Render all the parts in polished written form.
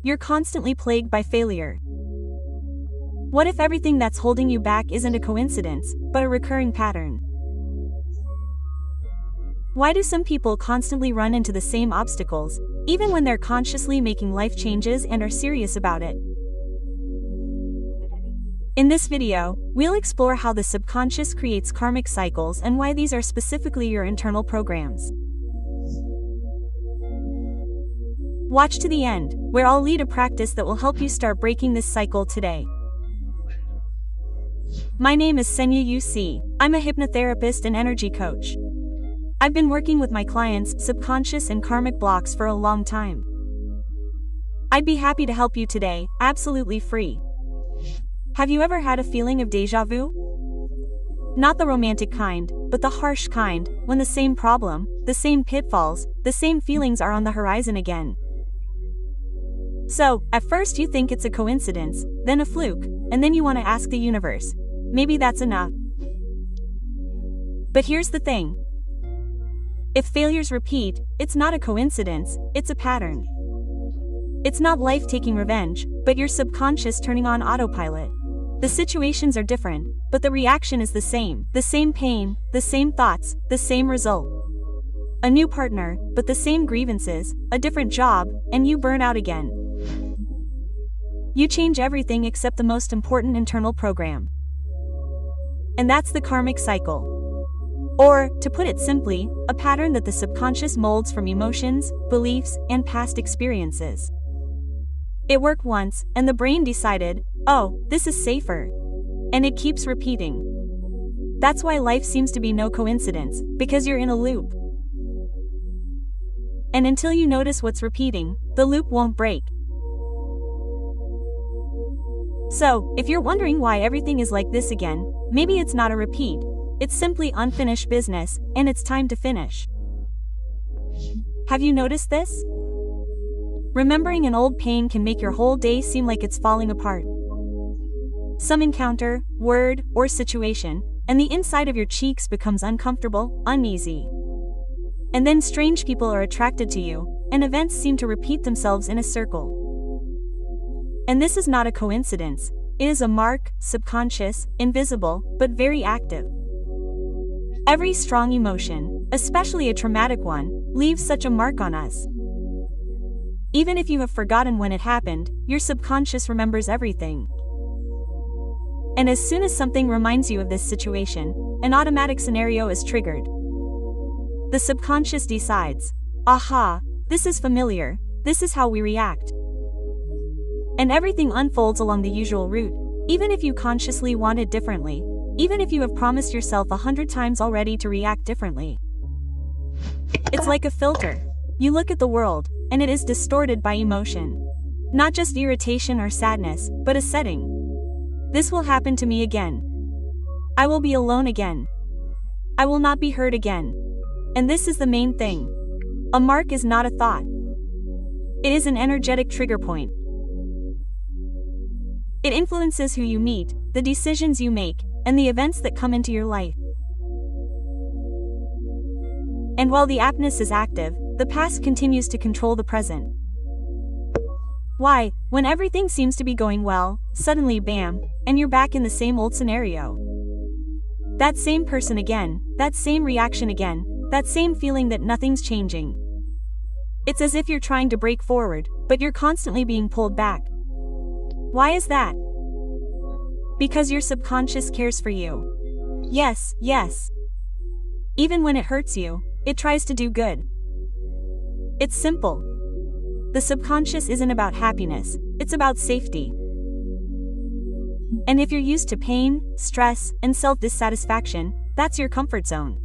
You're constantly plagued by failure. What if everything that's holding you back isn't a coincidence, but a recurring pattern? Why do some people constantly run into the same obstacles, even when they're consciously making life changes and are serious about it? In this video, we'll explore how the subconscious creates karmic cycles and why these are specifically your internal programs. Watch to the end, where I'll lead a practice that will help you start breaking this cycle today. My name is Ksenia Ots. I'm a hypnotherapist and energy coach. I've been working with my clients' subconscious and karmic blocks for a long time. I'd be happy to help you today, absolutely free. Have you ever had a feeling of deja vu? Not the romantic kind, but the harsh kind, when the same problem, the same pitfalls, the same feelings are on the horizon again. So, at first you think it's a coincidence, then a fluke, and then you want to ask the universe, maybe that's enough. But here's the thing. If failures repeat, it's not a coincidence, it's a pattern. It's not life taking revenge, but your subconscious turning on autopilot. The situations are different, but the reaction is the same pain, the same thoughts, the same result. A new partner, but the same grievances, a different job, and you burn out again. You change everything except the most important internal program. And that's the karmic cycle. Or, to put it simply, a pattern that the subconscious molds from emotions, beliefs, and past experiences. It worked once, and the brain decided, oh, this is safer. And it keeps repeating. That's why life seems to be no coincidence, because you're in a loop. And until you notice what's repeating, the loop won't break. So, if you're wondering why everything is like this again, maybe it's not a repeat. It's simply unfinished business, and it's time to finish. Have you noticed this? Remembering an old pain can make your whole day seem like it's falling apart. Some encounter, word, or situation, and the inside of your cheeks becomes uncomfortable, uneasy. And then strange people are attracted to you, and events seem to repeat themselves in a circle. And this is not a coincidence, it is a mark, subconscious, invisible, but very active. Every strong emotion, especially a traumatic one, leaves such a mark on us. Even if you have forgotten when it happened, your subconscious remembers everything. And as soon as something reminds you of this situation, an automatic scenario is triggered. The subconscious decides, aha, this is familiar, this is how we react. And everything unfolds along the usual route, even if you consciously want it differently, even if you have promised yourself 100 times already to react differently. It's like a filter. You look at the world, and it is distorted by emotion. Not just irritation or sadness, but a setting. This will happen to me again. I will be alone again. I will not be heard again. And this is the main thing. A mark is not a thought. It is an energetic trigger point. It influences who you meet, the decisions you make, and the events that come into your life. And while the aptness is active, the past continues to control the present. Why, when everything seems to be going well, suddenly bam, and you're back in the same old scenario. That same person again, that same reaction again, that same feeling that nothing's changing. It's as if you're trying to break forward, but you're constantly being pulled back. Why is that? Because your subconscious cares for you. Yes, yes. Even when it hurts you, it tries to do good. It's simple. The subconscious isn't about happiness, it's about safety. And if you're used to pain, stress, and self-dissatisfaction, that's your comfort zone.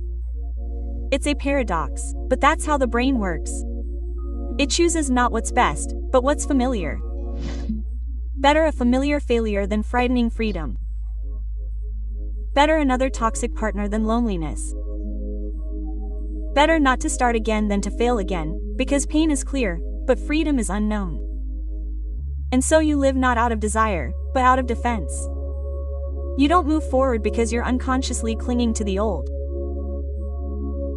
It's a paradox, but that's how the brain works. It chooses not what's best, but what's familiar. Better a familiar failure than frightening freedom. Better another toxic partner than loneliness. Better not to start again than to fail again, because pain is clear, but freedom is unknown. And so you live not out of desire, but out of defense. You don't move forward because you're unconsciously clinging to the old.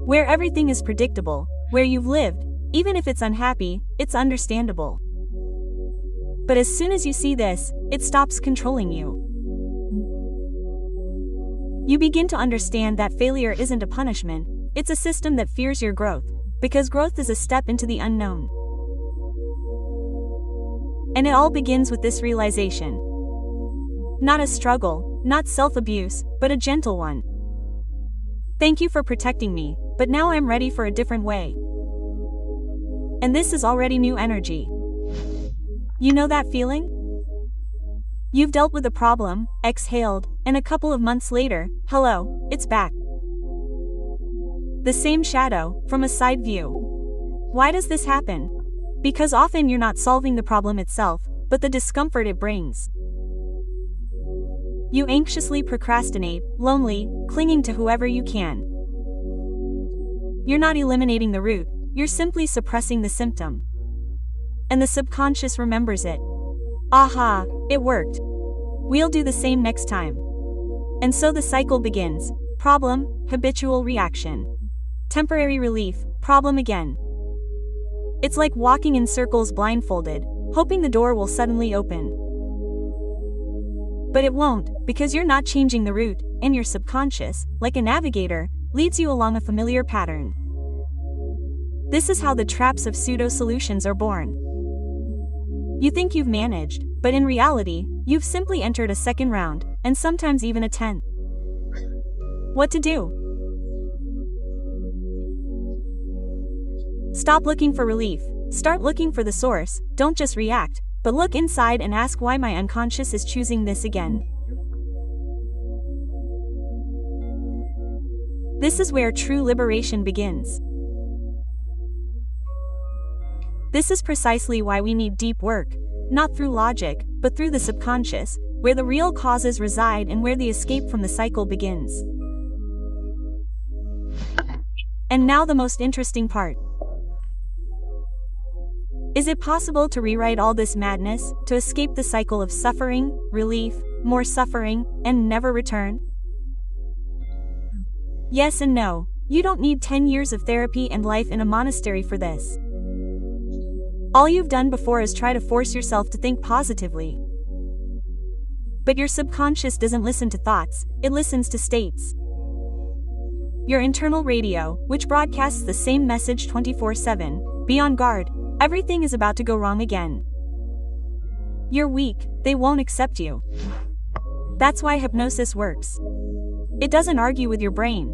Where everything is predictable, where you've lived, even if it's unhappy, it's understandable. But as soon as you see this, it stops controlling you. You begin to understand that failure isn't a punishment, it's a system that fears your growth, because growth is a step into the unknown. And it all begins with this realization. Not a struggle, not self-abuse, but a gentle one. Thank you for protecting me, but now I'm ready for a different way. And this is already new energy. You know that feeling? You've dealt with a problem, exhaled, and a couple of months later, hello, it's back. The same shadow, from a side view. Why does this happen? Because often you're not solving the problem itself, but the discomfort it brings. You anxiously procrastinate, lonely, clinging to whoever you can. You're not eliminating the root, you're simply suppressing the symptom. And the subconscious remembers it. Aha, it worked. We'll do the same next time. And so the cycle begins. Problem, habitual reaction. Temporary relief, problem again. It's like walking in circles blindfolded, hoping the door will suddenly open. But it won't, because you're not changing the route, and your subconscious, like a navigator, leads you along a familiar pattern. This is how the traps of pseudo-solutions are born. You think you've managed, but in reality, you've simply entered a second round, and sometimes even a 10th. What to do? Stop looking for relief, start looking for the source, don't just react, but look inside and ask why my unconscious is choosing this again. This is where true liberation begins. This is precisely why we need deep work, not through logic, but through the subconscious, where the real causes reside and where the escape from the cycle begins. And now the most interesting part. Is it possible to rewrite all this madness, to escape the cycle of suffering, relief, more suffering, and never return? Yes and no. You don't need 10 years of therapy and life in a monastery for this. All you've done before is try to force yourself to think positively. But your subconscious doesn't listen to thoughts, it listens to states. Your internal radio, which broadcasts the same message 24/7, be on guard, everything is about to go wrong again. You're weak, they won't accept you. That's why hypnosis works. It doesn't argue with your brain.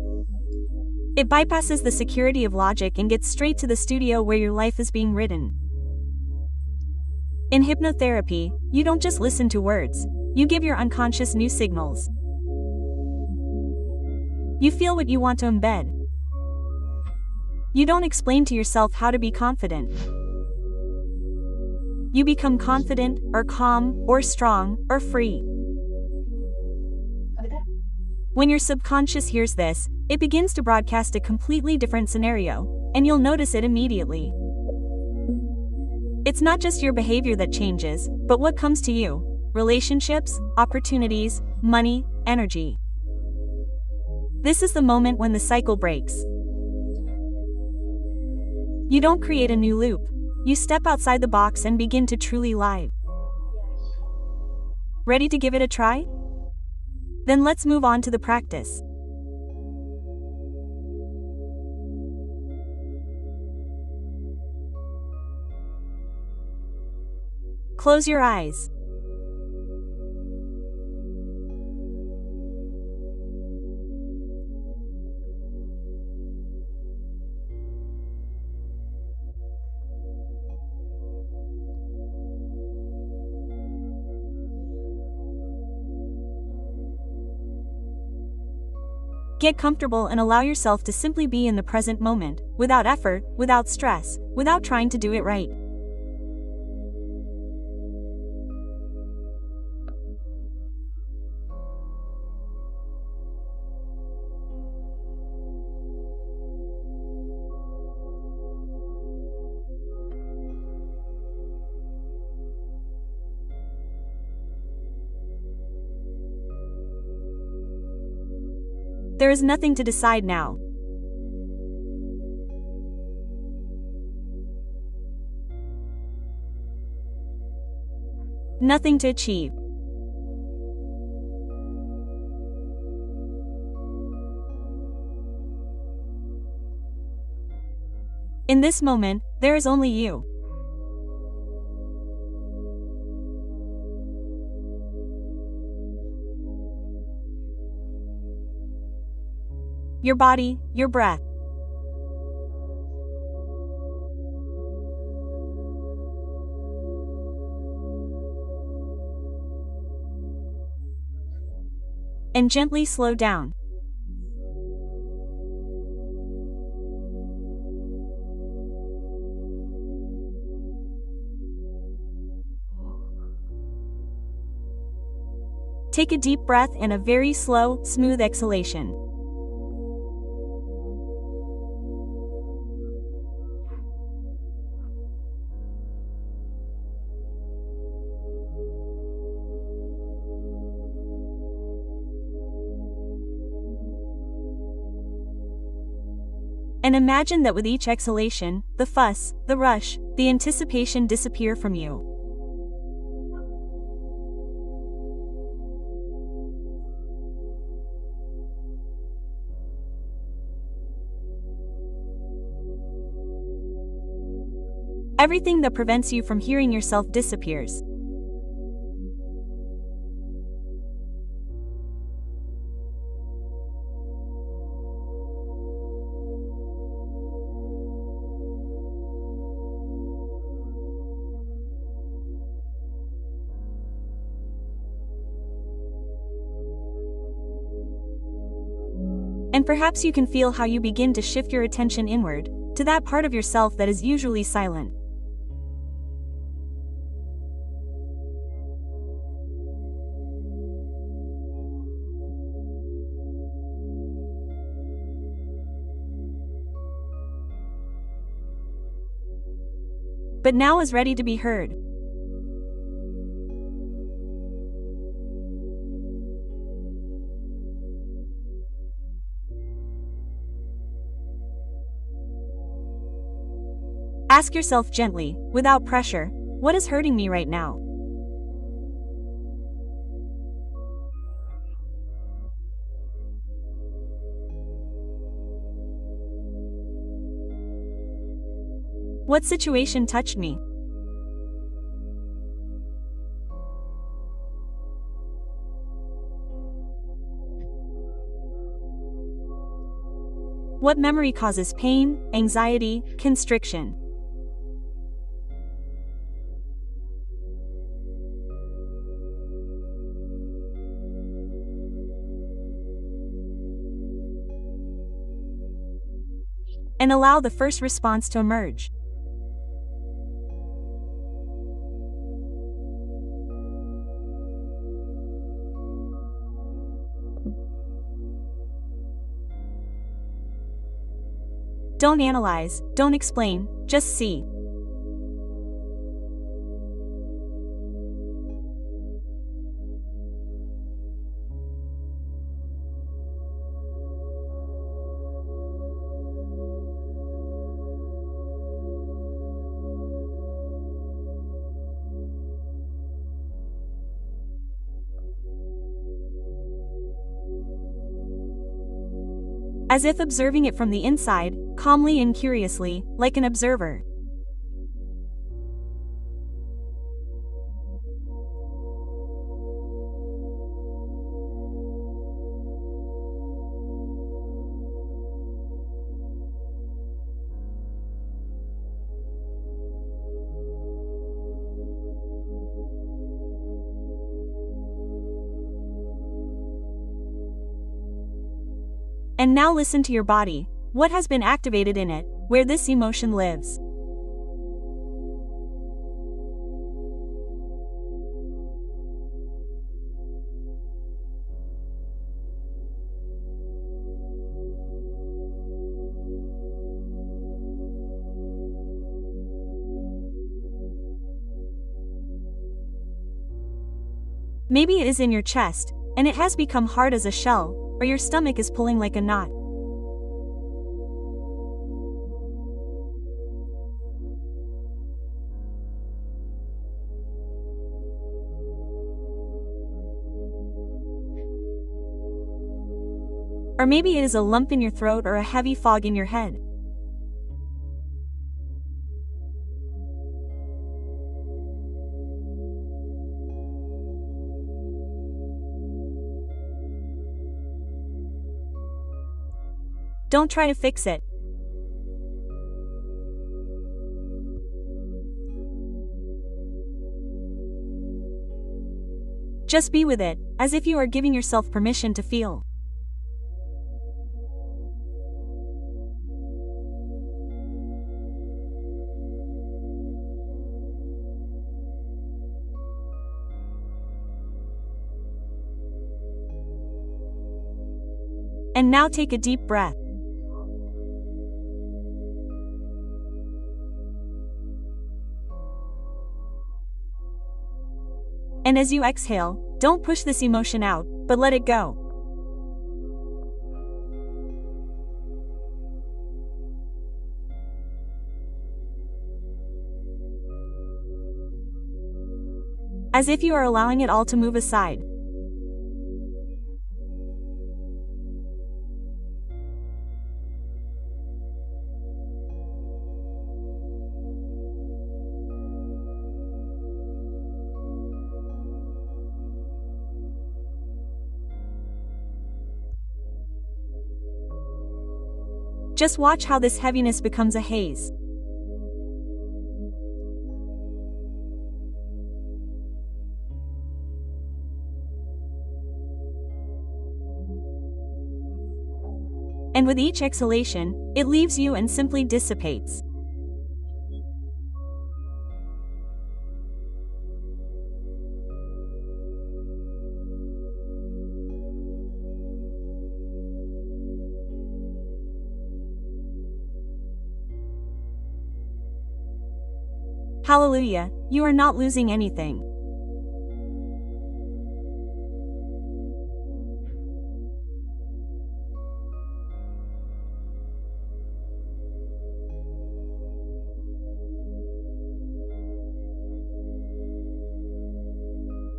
It bypasses the security of logic and gets straight to the studio where your life is being written. In hypnotherapy, you don't just listen to words, you give your unconscious new signals. You feel what you want to embed. You don't explain to yourself how to be confident. You become confident, or calm, or strong, or free. When your subconscious hears this, it begins to broadcast a completely different scenario, and you'll notice it immediately. It's not just your behavior that changes, but what comes to you: relationships, opportunities, money, energy. This is the moment when the cycle breaks. You don't create a new loop. You step outside the box and begin to truly live. Ready to give it a try? Then let's move on to the practice. Close your eyes. Get comfortable and allow yourself to simply be in the present moment, without effort, without stress, without trying to do it right. There is nothing to decide now. nothing to achieve. In this moment, there is only you. Your body, your breath. And gently slow down. Take a deep breath and a very slow, smooth exhalation. And imagine that with each exhalation, the fuss, the rush, the anticipation disappear from you. Everything that prevents you from hearing yourself disappears. And perhaps you can feel how you begin to shift your attention inward, to that part of yourself that is usually silent. But now is ready to be heard. Ask yourself gently, without pressure, what is hurting me right now? What situation touched me? What memory causes pain, anxiety, constriction? And allow the first response to emerge. Don't analyze, don't explain, just see. As if observing it from the inside, calmly and curiously, like an observer. And now listen to your body. What has been activated in it, where this emotion lives? Maybe it is in your chest, and it has become hard as a shell, or your stomach is pulling like a knot. Or maybe it is a lump in your throat or a heavy fog in your head. Don't try to fix it. Just be with it, as if you are giving yourself permission to feel. And now take a deep breath. And as you exhale, don't push this emotion out, but let it go. As if you are allowing it all to move aside. Just watch how this heaviness becomes a haze. And with each exhalation, it leaves you and simply dissipates. Hallelujah, you are not losing anything.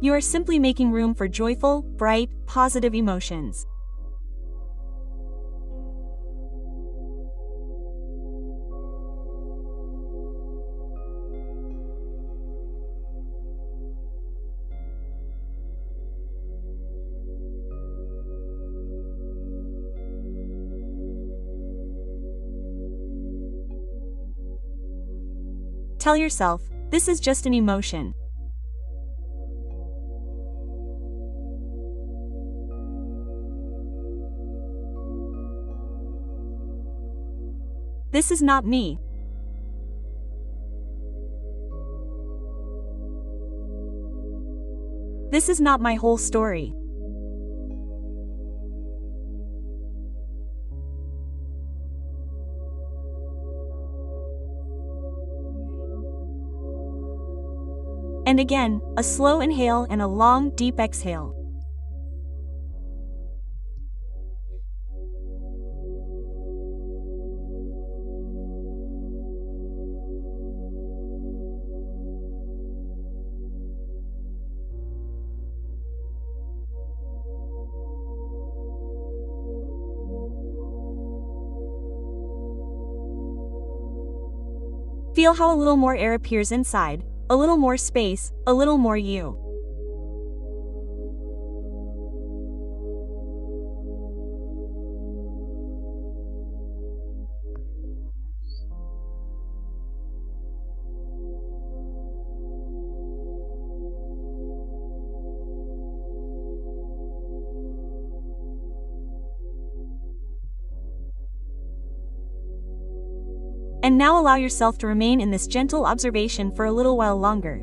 You are simply making room for joyful, bright, positive emotions. Tell yourself, this is just an emotion. This is not me. This is not my whole story. And again, a slow inhale and a long, deep exhale. Feel how a little more air appears inside, a little more space, a little more you. And now allow yourself to remain in this gentle observation for a little while longer.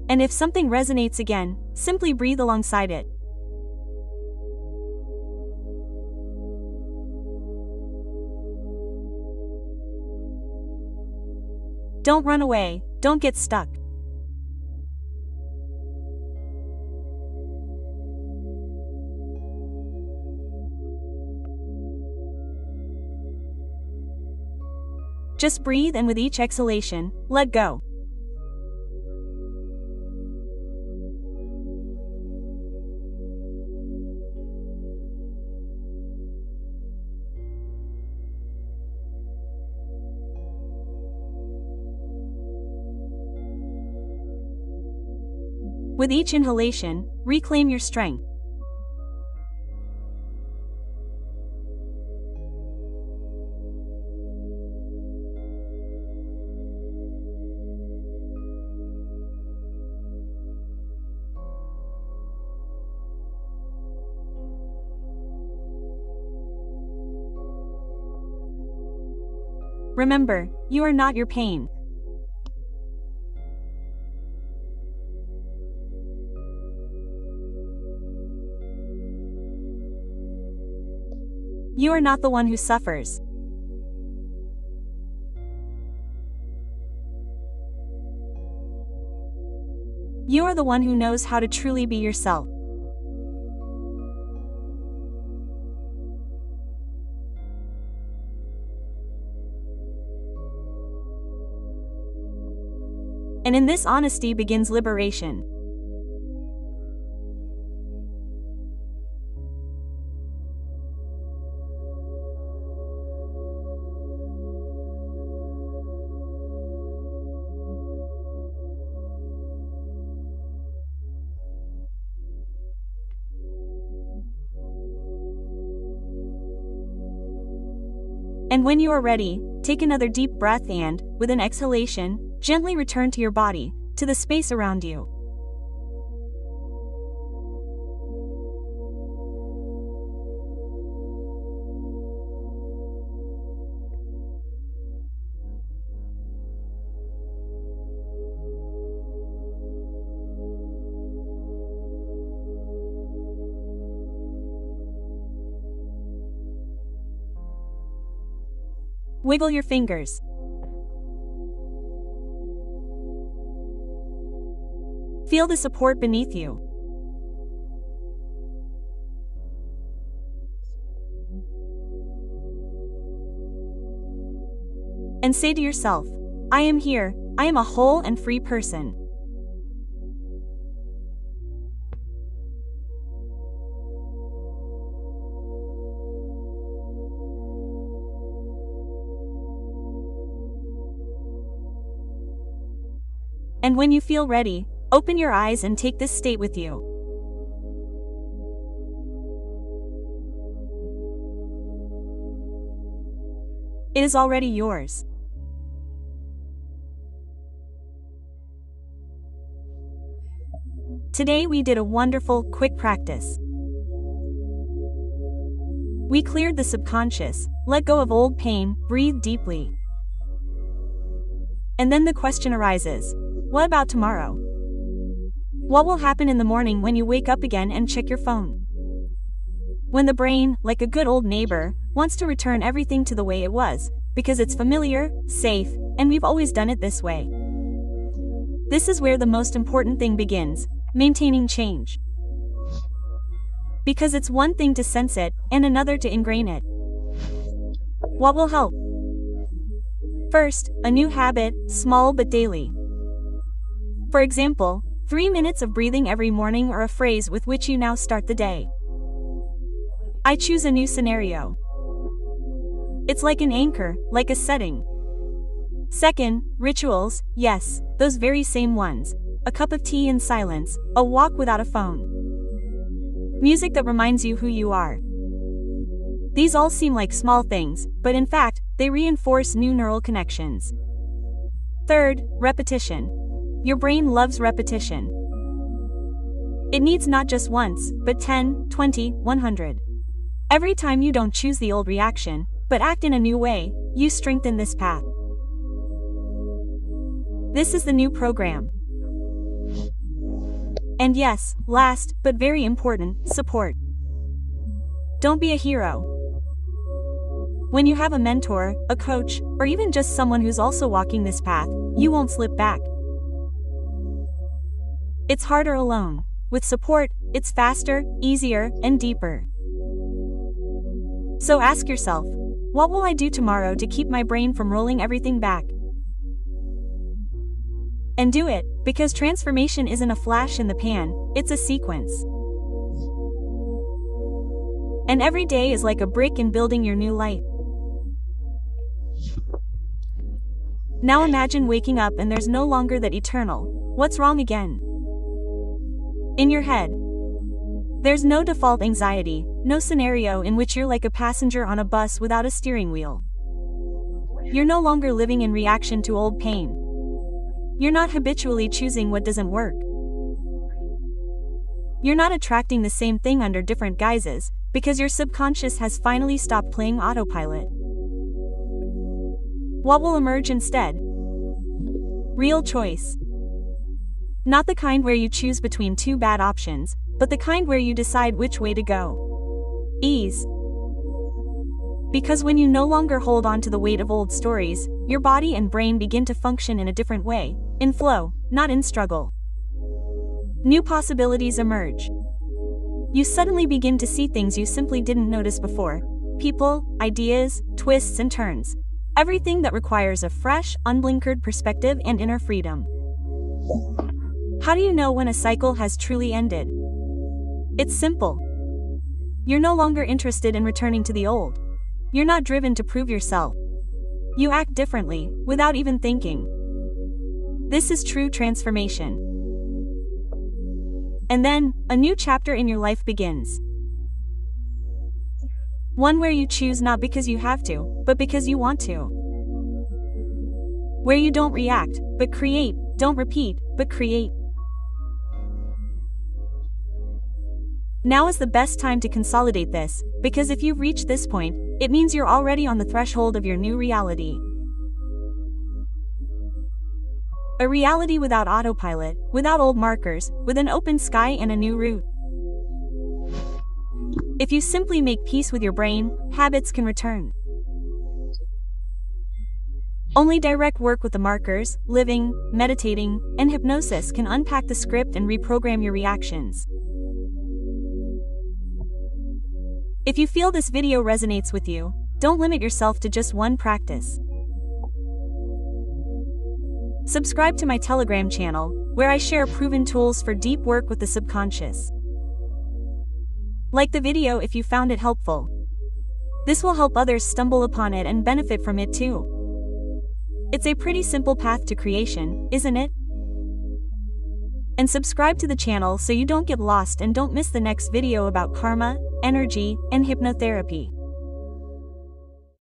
And if something resonates again, simply breathe alongside it. Don't run away, don't get stuck. Just breathe, and with each exhalation, let go. With each inhalation, reclaim your strength. Remember, you are not your pain. You are not the one who suffers. You are the one who knows how to truly be yourself. And in this honesty begins liberation. And when you are ready, take another deep breath and, with an exhalation, gently return to your body, to the space around you. Wiggle your fingers. Feel the support beneath you. And say to yourself, I am here, I am a whole and free person. And when you feel ready, open your eyes and take this state with you. It is already yours. Today we did a wonderful, quick practice. We cleared the subconscious, let go of old pain, breathe deeply. And then the question arises, what about tomorrow? What will happen in the morning when you wake up again and check your phone? When the brain, like a good old neighbor, wants to return everything to the way it was, because it's familiar, safe, and we've always done it this way. This is where the most important thing begins, maintaining change. Because it's one thing to sense it, and another to ingrain it. What will help? First, a new habit, small but daily. For example, 3 minutes of breathing every morning, or a phrase with which you now start the day. I choose a new scenario. It's like an anchor, like a setting. Second, rituals, yes, those very same ones. A cup of tea in silence, a walk without a phone. Music that reminds you who you are. These all seem like small things, but in fact, they reinforce new neural connections. Third, repetition. Your brain loves repetition. It needs not just once, but 10, 20, 100. Every time you don't choose the old reaction, but act in a new way, you strengthen this path. This is the new program. And yes, last, but very important, support. Don't be a hero. When you have a mentor, a coach, or even just someone who's also walking this path, you won't slip back. It's harder alone. With support, it's faster, easier, and deeper. So ask yourself, What will I do tomorrow to keep my brain from rolling everything back? And do it, because transformation isn't a flash in the pan, it's a sequence. And every day is like a brick in building your new life. Now imagine waking up and there's no longer that eternal, "What's wrong again?" in your head. There's no default anxiety, no scenario in which you're like a passenger on a bus without a steering wheel. You're no longer living in reaction to old pain. You're not habitually choosing what doesn't work. You're not attracting the same thing under different guises, because your subconscious has finally stopped playing autopilot. What will emerge instead? Real choice. Not the kind where you choose between two bad options, but the kind where you decide which way to go. Ease. Because when you no longer hold on to the weight of old stories, your body and brain begin to function in a different way, in flow, not in struggle. New possibilities emerge. You suddenly begin to see things you simply didn't notice before. People, ideas, twists and turns. Everything that requires a fresh, unblinkered perspective and inner freedom. How do you know when a cycle has truly ended? It's simple. You're no longer interested in returning to the old. You're not driven to prove yourself. You act differently, without even thinking. This is true transformation. And then, a new chapter in your life begins. One where you choose not because you have to, but because you want to. Where you don't react, but create, don't repeat, but create. Now is the best time to consolidate this, because if you've reached this point, it means you're already on the threshold of your new reality. A reality without autopilot, without old markers, with an open sky and a new route. If you simply make peace with your brain, habits can return. Only direct work with the markers, living, meditating, and hypnosis can unpack the script and reprogram your reactions. If you feel this video resonates with you, don't limit yourself to just one practice. Subscribe to my Telegram channel, where I share proven tools for deep work with the subconscious. Like the video if you found it helpful. This will help others stumble upon it and benefit from it too. It's a pretty simple path to creation, isn't it? And subscribe to the channel so you don't get lost and don't miss the next video about karma, energy, and hypnotherapy.